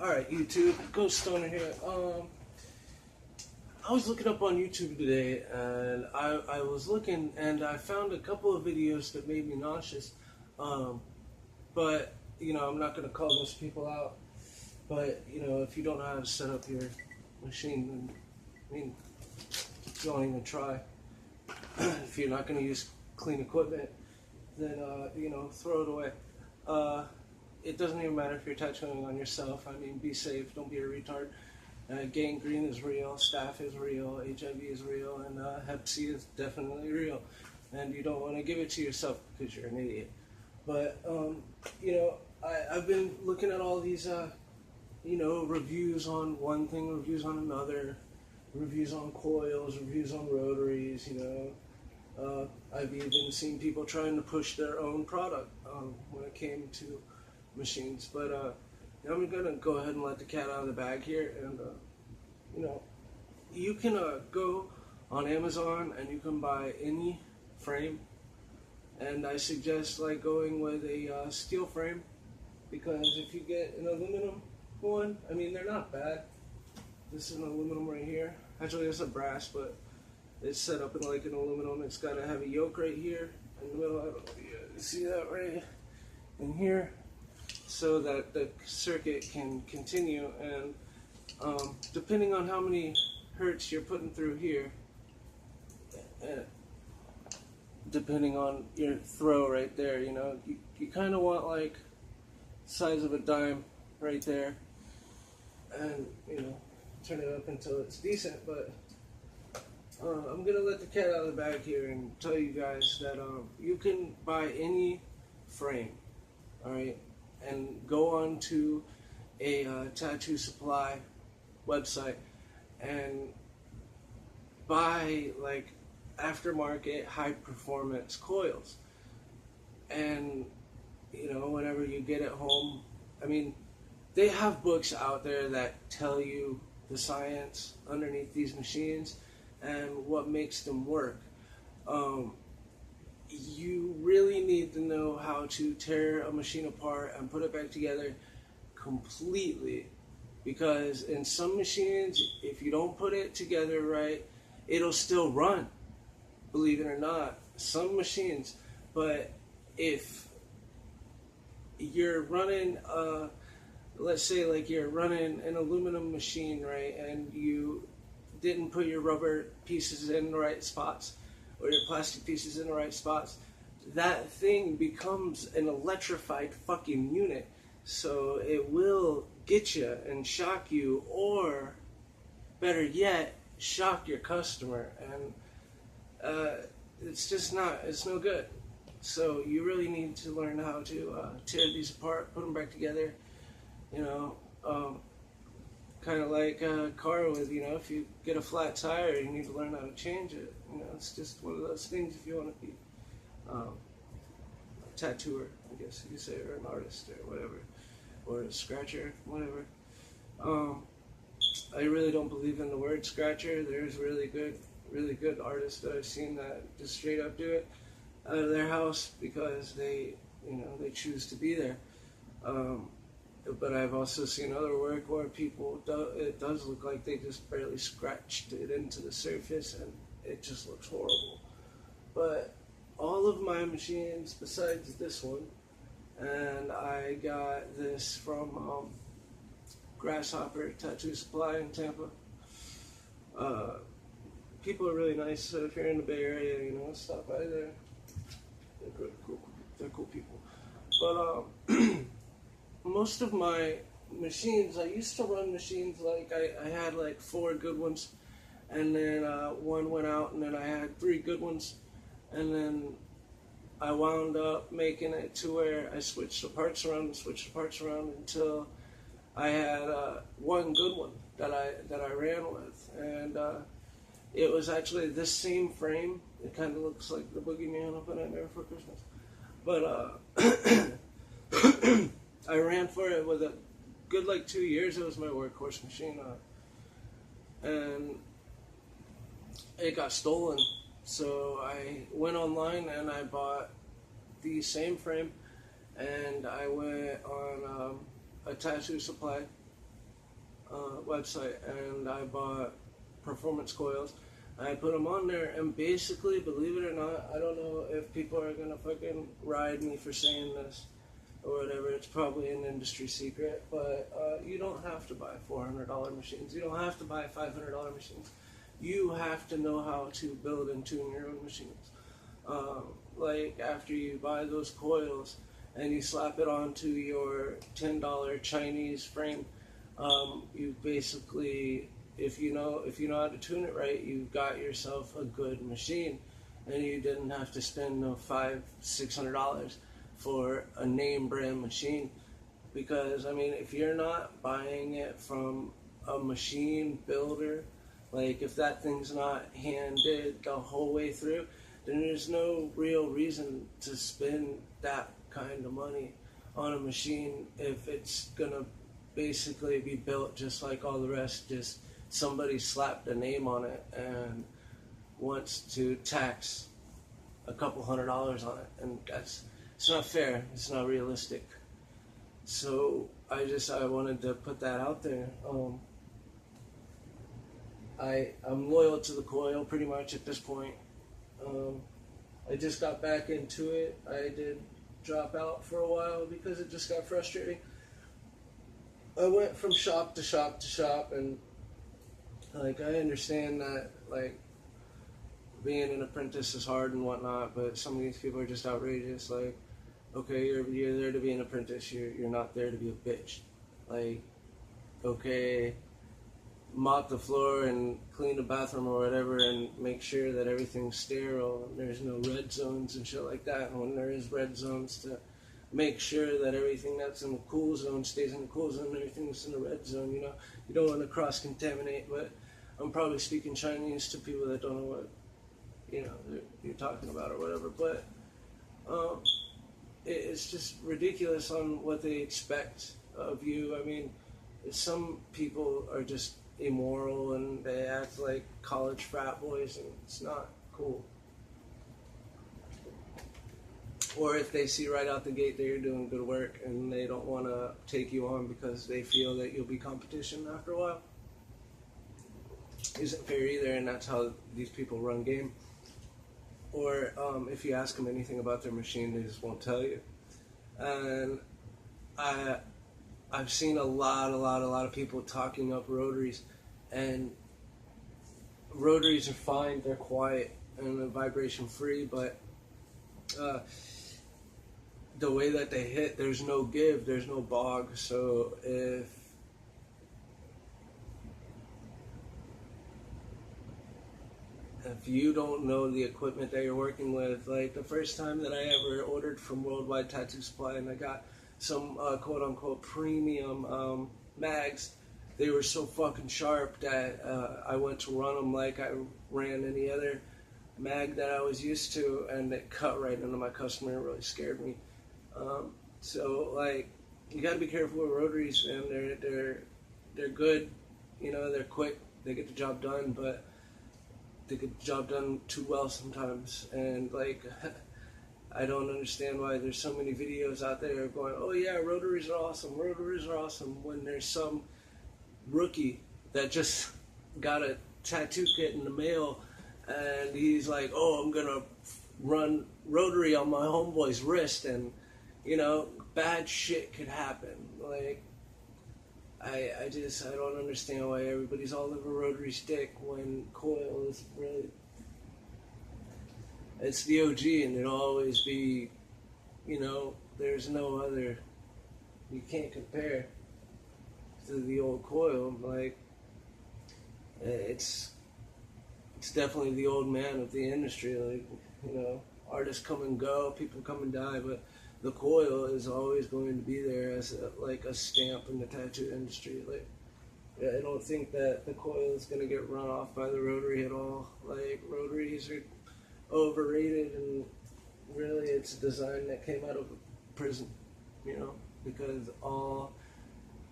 Alright, YouTube, Ghost Stoner here. I was looking up on YouTube today, and I was looking, and I found a couple of videos that made me nauseous. But, I'm not going to call those people out. But, if you don't know how to set up your machine, then, don't even try. If you're not going to use clean equipment, then, throw it away. It doesn't even matter if you're tattooing on yourself. Be safe. Don't be a retard. Gangrene is real. Staph is real. HIV is real. And Hep C is definitely real. And you don't want to give it to yourself because you're an idiot. But, I've been looking at all these, reviews on one thing, reviews on another, reviews on coils, reviews on rotaries, I've even seen people trying to push their own product when it came to machines. But I'm going to go ahead and let the cat out of the bag here. And, you can go on Amazon and you can buy any frame. And I suggest going with a steel frame, because if you get an aluminum one, they're not bad. This is an aluminum right here. Actually, it's a brass, but it's set up in like an aluminum. It's got a heavy yoke right here in the middle. I don't know if you see that right in here, so that the circuit can continue. And depending on how many hertz you're putting through here, depending on your throw right there, you kind of want like size of a dime right there, and turn it up until it's decent. But I'm gonna let the cat out of the bag here and tell you guys that you can buy any frame, all right, and go on to a tattoo supply website and buy like aftermarket high performance coils. And whenever you get it home, they have books out there that tell you the science underneath these machines and what makes them work. You really need to know how to tear a machine apart and put it back together completely, because in some machines, if you don't put it together right, it'll still run, believe it or not. Some machines. But if you're running let's say like you're running an aluminum machine, right, and you didn't put your rubber pieces in the right spots, or your plastic pieces in the right spots, that thing becomes an electrified fucking unit. So it will get you and shock you, or better yet, shock your customer. And it's no good. So you really need to learn how to tear these apart, put them back together. Kind of like a car with, if you get a flat tire, you need to learn how to change it. It's just one of those things if you want to be a tattooer, I guess you could say, or an artist or whatever, or a scratcher, whatever. I really don't believe in the word scratcher. There's really good artists that I've seen that just straight up do it out of their house because they choose to be there. But I've also seen other work where it does look like they just barely scratched it into the surface, and it just looks horrible. But all of my machines, besides this one, and I got this from Grasshopper Tattoo Supply in Tampa. People are really nice, so if you're in the Bay Area, stop by there. They're really cool. They're cool people. But most of my machines, I used to run machines like I had like 4 good ones, and then one went out, and then I had 3 good ones, and then I wound up making it to where I switched the parts around until I had one good one that I ran with. And it was actually this same frame. It kind of looks like the Boogeyman of A Nightmare Before Christmas. But I ran for it with a good 2 years. It was my workhorse machine. And it got stolen. So I went online and I bought the same frame, and I went on a tattoo supply website, and I bought performance coils. I put them on there, and basically, believe it or not, I don't know if people are gonna fucking ride me for saying this or whatever. It's probably an industry secret, but you don't have to buy $400 machines. You don't have to buy $500 machines. You have to know how to build and tune your own machines. Like after you buy those coils and you slap it onto your $10 Chinese frame, you basically, if you know how to tune it right, you've got yourself a good machine, and you didn't have to spend no $500-600 for a name brand machine. Because I mean, if you're not buying it from a machine builder, like if that thing's not handed the whole way through, then there's no real reason to spend that kind of money on a machine if it's gonna basically be built just like all the rest. Just somebody slapped a name on it and wants to tax a couple $100 on it, and it's not fair. It's not realistic. So I wanted to put that out there. I'm loyal to the coil pretty much at this point. I just got back into it. I did drop out for a while because it just got frustrating. I went from shop to shop to shop, and like I understand that like being an apprentice is hard and whatnot, but some of these people are just outrageous. Like, okay, you're there to be an apprentice. You're not there to be a bitch. Like, okay, mop the floor and clean the bathroom or whatever, and make sure that everything's sterile and there's no red zones and shit like that. And when there is red zones, to make sure that everything that's in the cool zone stays in the cool zone, and everything that's in the red zone. You know, you don't want to cross contaminate. But I'm probably speaking Chinese to people that don't know what you're talking about or whatever. But it's just ridiculous on what they expect of you. I mean, some people are just immoral and they act like college frat boys, and it's not cool. Or if they see right out the gate that you're doing good work and they don't want to take you on because they feel that you'll be competition after a while, isn't fair either, and that's how these people run game. Or if you ask them anything about their machine, they just won't tell you. And I've seen a lot of people talking up rotaries, and rotaries are fine, they're quiet and they're vibration free, but the way that they hit, there's no give, there's no bog. So if you don't know the equipment that you're working with, like the first time that I ever ordered from Worldwide Tattoo Supply and I got some quote-unquote premium mags, they were so fucking sharp that I went to run them like I ran any other mag that I was used to, and it cut right into my customer. It really scared me. So like, you got to be careful with rotaries, and they're good, you know, they're quick, they get the job done, but they get the job done too well sometimes. And like, I don't understand why there's so many videos out there going, oh yeah, rotaries are awesome, when there's some rookie that just got a tattoo kit in the mail and he's like, oh, I'm gonna run rotary on my homeboy's wrist, and you know, bad shit could happen. Like, I don't understand why everybody's all over rotary stick when coil is really, it's the OG, and it'll always be, you know, there's no other, you can't compare to the old coil. Like, it's definitely the old man of the industry. Like, you know, artists come and go, people come and die, but the coil is always going to be there as a stamp in the tattoo industry. Like, I don't think that the coil is going to get run off by the rotary at all. Like, rotaries are overrated, and really it's a design that came out of prison, you know, because all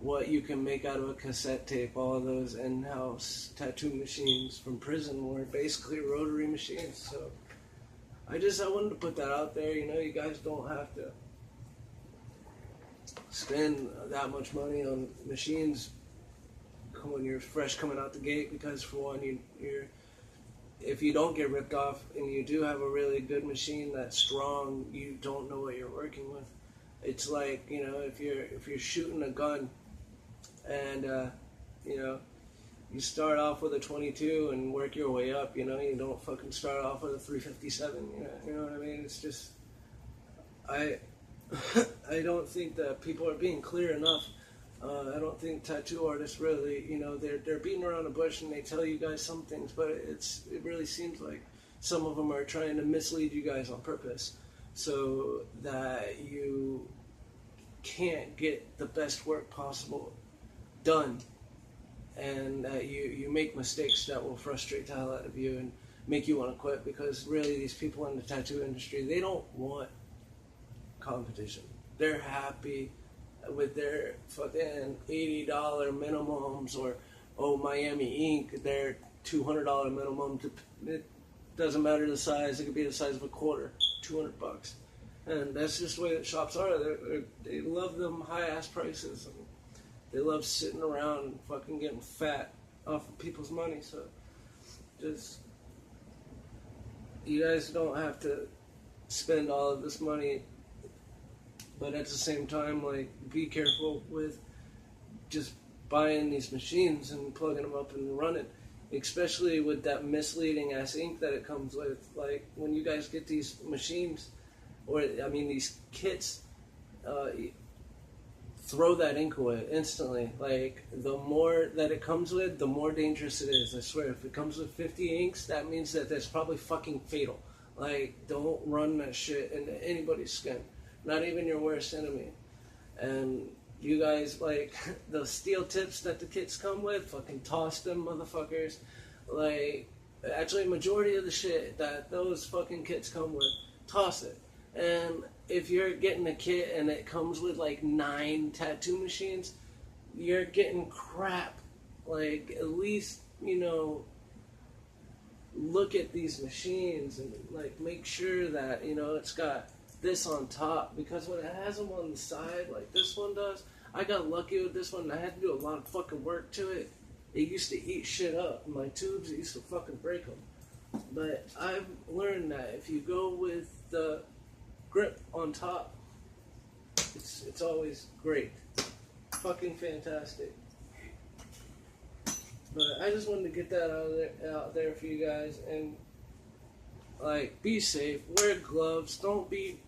what you can make out of a cassette tape, all of those in-house tattoo machines from prison were basically rotary machines. So I wanted to put that out there. You know, you guys don't have to spend that much money on machines when you're fresh coming out the gate, because for one, you're if you don't get ripped off and you do have a really good machine that's strong, you don't know what you're working with. It's like, you know, if you're shooting a gun and you know, you start off with a 22 and work your way up, you know, you don't fucking start off with a 357, you know what I mean? It's just, I don't think that people are being clear enough. I don't think tattoo artists really, you know, they're beating around the bush and they tell you guys some things, but it really seems like some of them are trying to mislead you guys on purpose so that you can't get the best work possible done, and that you make mistakes that will frustrate the hell out of you and make you want to quit, because really these people in the tattoo industry, they don't want competition. They're happy with their fucking $80 minimums, or Miami Ink, their $200 minimum. It doesn't matter the size; it could be the size of a quarter, $200, and that's just the way that shops are. They love them high ass prices. And they love sitting around and fucking getting fat off of people's money. So, just you guys don't have to spend all of this money. But at the same time, like, be careful with just buying these machines and plugging them up and running, especially with that misleading ass ink that it comes with. Like, when you guys get these machines, or I mean these kits, throw that ink away instantly. Like, the more that it comes with, the more dangerous it is. I swear, if it comes with 50 inks, that means that that's probably fucking fatal. Like, don't run that shit into anybody's skin. Not even your worst enemy. And you guys, like, the steel tips that the kits come with, fucking toss them motherfuckers. Like, actually, majority of the shit that those fucking kits come with, toss it. And if you're getting a kit and it comes with, like, 9 tattoo machines, you're getting crap. Like, at least, you know, look at these machines and, like, make sure that, you know, it's got this on top, because when it has them on the side like this one does, I got lucky with this one. I had to do a lot of fucking work to it. It used to eat shit up. My tubes, it used to fucking break them. But I've learned that if you go with the grip on top, it's always great. Fucking fantastic. But I just wanted to get that out there for you guys, and like, be safe, wear gloves, don't be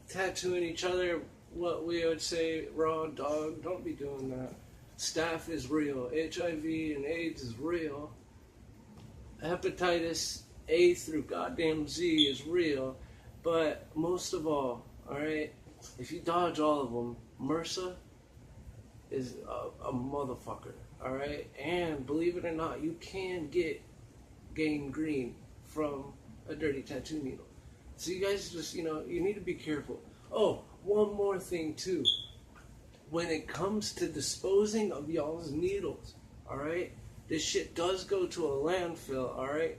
tattooing each other what we would say raw dog. Don't be doing that. Staph is real. HIV and AIDS is real. Hepatitis A through goddamn Z is real. But most of all, alright, if you dodge all of them, MRSA is a motherfucker, alright? And believe it or not, you can get gangrene from a dirty tattoo needle. So you guys just, you know, you need to be careful. Oh, one more thing too. When it comes to disposing of y'all's needles, alright, this shit does go to a landfill, alright?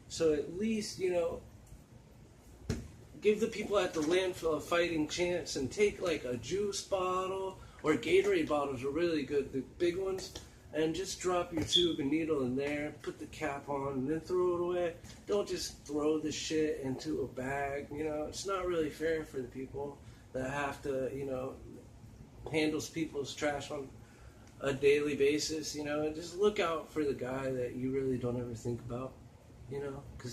So at least, you know, give the people at the landfill a fighting chance and take like a juice bottle, or Gatorade bottles are really good, the big ones, and just drop your tube and needle in there, put the cap on, and then throw it away. Don't just throw the shit into a bag, you know. It's not really fair for the people that have to, you know, handles people's trash on a daily basis, you know. And just look out for the guy that you really don't ever think about, you know, because